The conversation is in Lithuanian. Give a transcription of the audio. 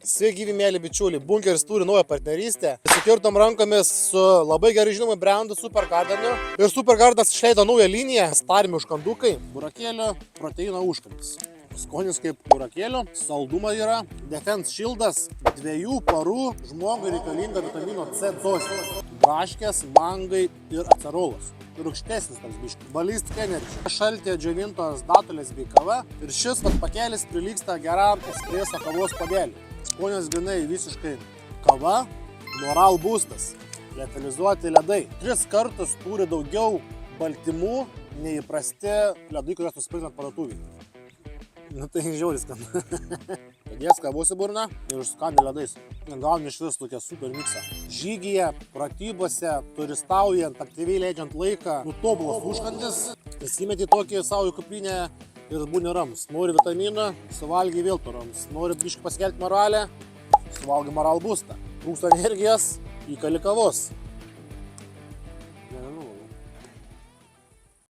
Sveiki, gyvi mėly bičiuliai, Bunkeris turi naują partnerystę. Sukirtom rankomis su labai gerai žinomu brandu Supergardeniu. Ir Supergardenas išleido naują liniją, starimi užkandukai, burakėlio, proteino užkandis. Skonis kaip burakėlio, salduma yra, Defense Shieldas, 2 parų žmogui reikalinga vitamino C dozė. Braškės, mangai ir acerolas. Rūgštesnis toks biškis. Ballistic Energy. Šaltė džiovintos datulės bei kava. Ir šis pakelis prilygsta geram espreso kavos puodeliui. Skonis grinai visiškai kava, Moral Boostas, liofilizuoti ledai. 3 kartus turi daugiau baltymų nei įprasti ledai, kuriuos nusipirktumėt parduotuvėje. Nu tai žiauriai skanu. Padės kavos į burną ir užskani ledais. Gauni iš vis tokią super miksą. Žygyje, pratybose, turistaujant, aktyviai leidžiant laiką, tobulas užkandis. Įsimeti tokį savo į kuprinę ir būni ramus. Nori vitaminą, suvalgy vėl tu ramus. Nori biškį pasikelti moralę, suvalgy Moral Boostą. Trūksta energijos, įkali kavos.